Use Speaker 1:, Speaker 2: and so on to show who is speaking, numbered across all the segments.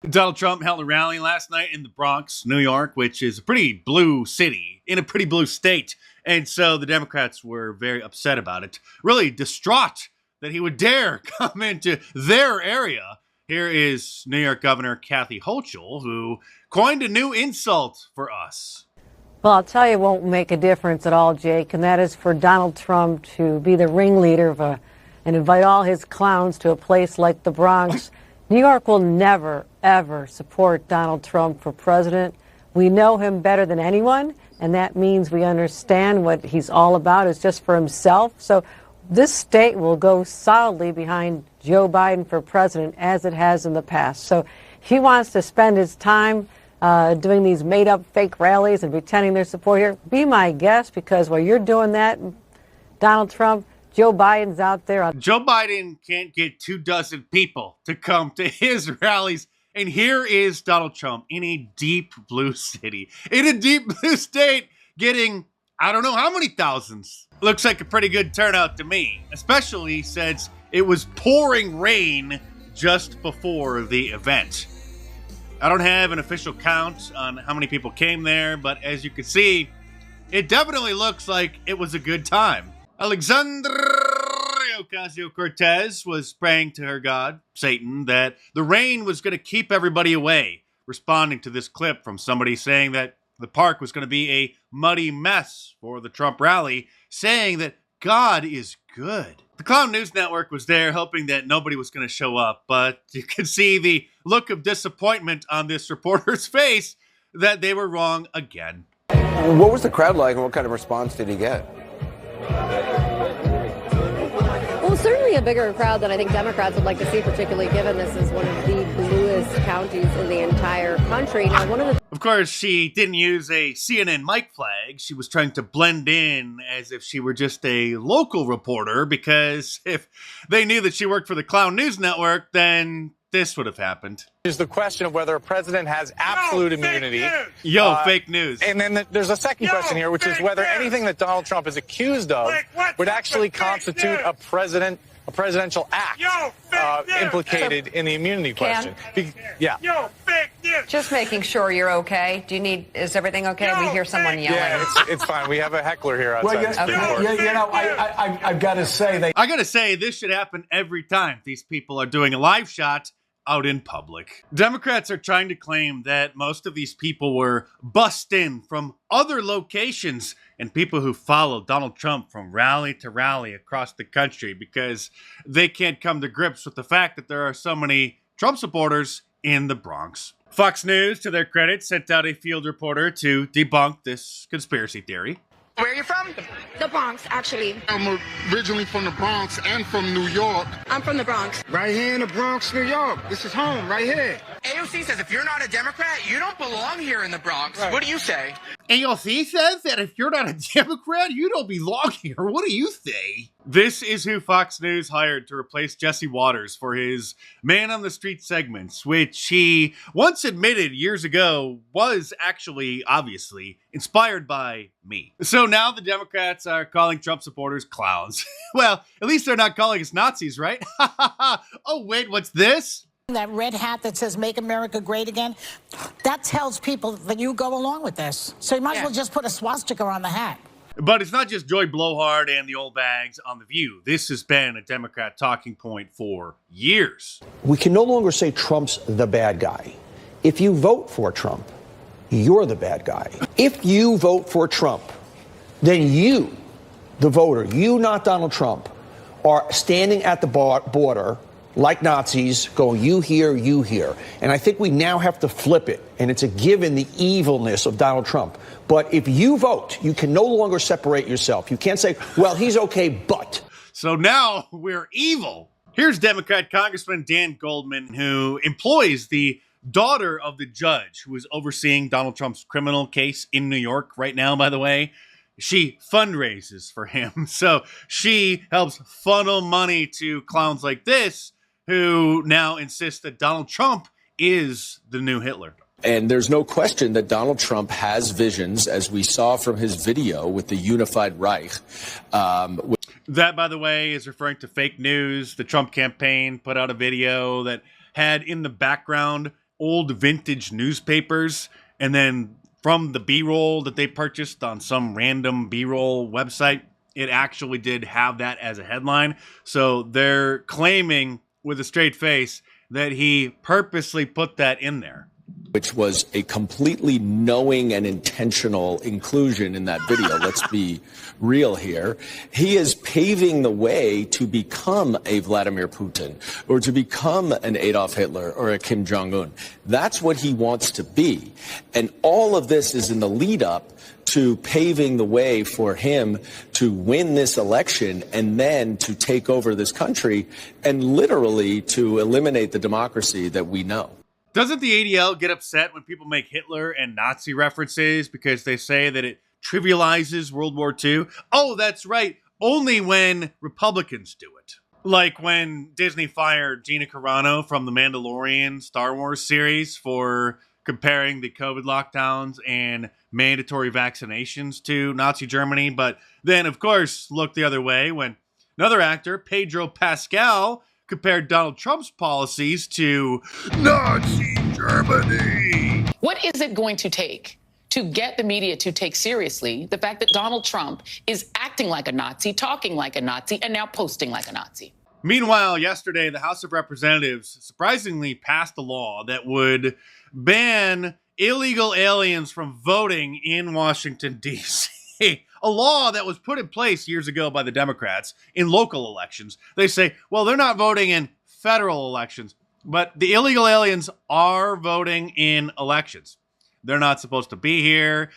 Speaker 1: Donald Trump held a rally last night in the Bronx, New York, which is a pretty blue city in a pretty blue state. And so the Democrats were very upset about it, really distraught that he would dare come into their area. Here is New York Governor Kathy Hochul, who coined a new insult for us.
Speaker 2: Well, I'll tell you, it won't make a difference at all, Jake, and that is for Donald Trump to be the ringleader of and invite all his clowns to a place like the Bronx. New York will never, ever support Donald Trump for president. We know him better than anyone, and that means we understand what he's all about is just for himself. So this state will go solidly behind Joe Biden for president, as it has in the past. So he wants to spend his time doing these made-up fake rallies and pretending their support here. Be my guest, because while you're doing that, Donald Trump, Joe Biden's out there.
Speaker 1: Joe Biden can't get 24 people to come to his rallies. And here is Donald Trump in a deep blue city, in a deep blue state, getting, I don't know how many thousands. Looks like a pretty good turnout to me, especially since it was pouring rain just before the event. I don't have an official count on how many people came there, but as you can see, it definitely looks like it was a good time. Alexandria Ocasio-Cortez was praying to her god, Satan, that the rain was going to keep everybody away, responding to this clip from somebody saying that the park was going to be a muddy mess for the Trump rally, saying that God is good. The Clown News Network was there hoping that nobody was going to show up, but you can see the look of disappointment on this reporter's face that they were wrong again.
Speaker 3: What was the crowd like, and what kind of response did he get?
Speaker 4: Well, certainly a bigger crowd than I think Democrats would like to see, particularly given this is one of the bluest counties in the entire country. Now,
Speaker 1: Of course, she didn't use a CNN mic flag. She was trying to blend in as if she were just a local reporter, because if they knew that she worked for the Clown News Network, then this would have happened.
Speaker 5: Is the question of whether a president has absolute immunity.
Speaker 1: Fake news.
Speaker 5: And then there's a second question here, which is whether anything that Donald Trump is accused of would actually constitute a presidential act implicated in the immunity question.
Speaker 6: Yeah. Just making sure you're okay. Is everything okay? We hear someone yelling.
Speaker 5: Yeah, it's fine. We have a heckler here outside.
Speaker 7: I've got to say,
Speaker 1: this should happen every time these people are doing a live shot out in public. Democrats are trying to claim that most of these people were bussed in from other locations and people who follow Donald Trump from rally to rally across the country, because they can't come to grips with the fact that there are so many Trump supporters in the Bronx. Fox News, to their credit, sent out a field reporter to debunk this conspiracy theory.
Speaker 8: Where are you from?
Speaker 9: The Bronx, actually.
Speaker 8: I'm originally from the Bronx and from New York.
Speaker 9: I'm from the Bronx.
Speaker 8: Right here in the Bronx, New York. This is home, right here.
Speaker 6: AOC says if you're not a Democrat, you don't belong here in the Bronx. Right. What do you say?
Speaker 1: AOC says that if you're not a Democrat, you don't belong here. What do you say? This is who Fox News hired to replace Jesse Waters for his Man on the Street segments, which he once admitted years ago was actually, obviously, inspired by me. So now the Democrats are calling Trump supporters clowns. Well, at least they're not calling us Nazis, right? Oh, wait, what's this?
Speaker 10: That red hat that says "Make America Great Again," that tells people that you go along with this. So you might as well just put a swastika on the hat.
Speaker 1: But it's not just Joy Blowhard and the old bags on The View. This has been a Democrat talking point for years.
Speaker 7: we can no longer say Trump's the bad guy. If you vote for Trump, you're the bad guy. If you vote for Trump, then you, the voter, you, not Donald Trump, are standing at the border like Nazis, going, you here, you here. And I think we now have to flip it, and it's a given, the evilness of Donald Trump. But if you vote, you can no longer separate yourself. You can't say, well, he's okay, but.
Speaker 1: So now we're evil. Here's Democrat Congressman Dan Goldman, who employs the daughter of the judge who is overseeing Donald Trump's criminal case in New York right now, by the way. She fundraises for him. So she helps funnel money to clowns like this, who now insist that Donald Trump is the new Hitler.
Speaker 11: And there's no question that Donald Trump has visions, as we saw from his video with the unified Reich.
Speaker 1: That, by the way, is referring to fake news. The Trump campaign put out a video that had in the background old vintage newspapers, and then from the B-roll that they purchased on some random B-roll website, it actually did have that as a headline. So they're claiming with a straight face that he purposely put that in there.
Speaker 11: Which was a completely knowing and intentional inclusion in that video. Let's be real here. He is paving the way to become a Vladimir Putin or to become an Adolf Hitler or a Kim Jong-un. That's what he wants to be. And all of this is in the lead up to paving the way for him to win this election and then to take over this country and literally to eliminate the democracy that we know.
Speaker 1: Doesn't the ADL get upset when people make Hitler and Nazi references because they say that it trivializes World War II? Oh, that's right. Only when Republicans do it. Like when Disney fired Gina Carano from the Mandalorian Star Wars series for comparing the COVID lockdowns and mandatory vaccinations to Nazi Germany. But then, of course, look the other way when another actor, Pedro Pascal, compared Donald Trump's policies to Nazi Germany.
Speaker 12: What is it going to take to get the media to take seriously the fact that Donald Trump is acting like a Nazi, talking like a Nazi, and now posting like a Nazi?
Speaker 1: Meanwhile, yesterday, the House of Representatives surprisingly passed a law that would ban illegal aliens from voting in Washington, D.C. A law that was put in place years ago by the Democrats in local elections. They say, well, they're not voting in federal elections, but the illegal aliens are voting in elections. They're not supposed to be here.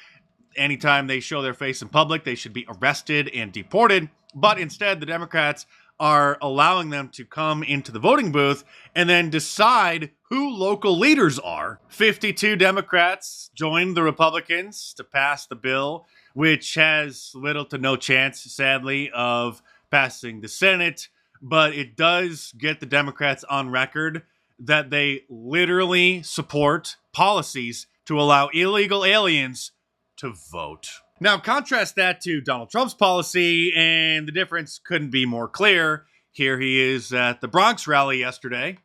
Speaker 1: Anytime they show their face in public, they should be arrested and deported. But instead, the Democrats are allowing them to come into the voting booth and then decide who local leaders are. 52 Democrats joined the Republicans to pass the bill, which has little to no chance, sadly, of passing the Senate. But it does get the Democrats on record that they literally support policies to allow illegal aliens to vote. Now, contrast that to Donald Trump's policy, and the difference couldn't be more clear. Here he is at the Bronx rally yesterday.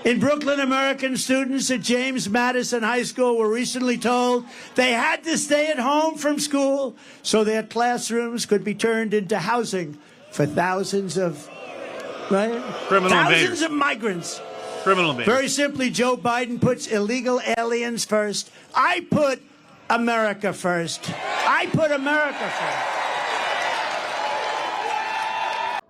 Speaker 13: In Brooklyn, American students at James Madison High School were recently told they had to stay at home from school so their classrooms could be turned into housing for thousands of, right? Thousands of migrants.
Speaker 1: Criminal invaders.
Speaker 13: Very simply, Joe Biden puts illegal aliens first. I put America first. I put America first.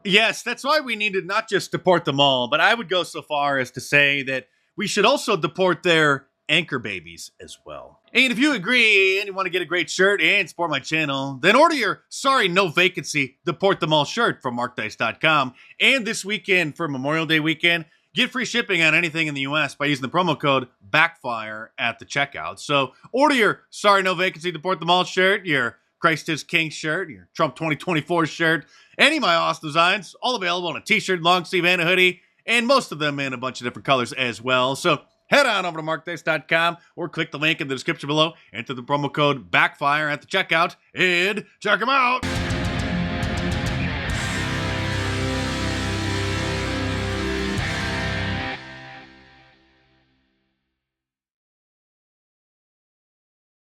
Speaker 1: Yes, that's why we need to not just deport them all, but I would go so far as to say that we should also deport their anchor babies as well. And if you agree and you want to get a great shirt and support my channel, then order your Sorry No Vacancy Deport Them All shirt from markdice.com. And this weekend, for Memorial Day weekend, get free shipping on anything in the U.S. by using the promo code BACKFIRE at the checkout. So order your Sorry No Vacancy Deport Them All shirt, your Christ is King shirt, your Trump 2024 shirt, any of my awesome designs, all available on a t-shirt, long sleeve, and a hoodie, and most of them in a bunch of different colors as well. So head on over to markdice.com or click the link in the description below, enter the promo code BACKFIRE at the checkout, and check them out.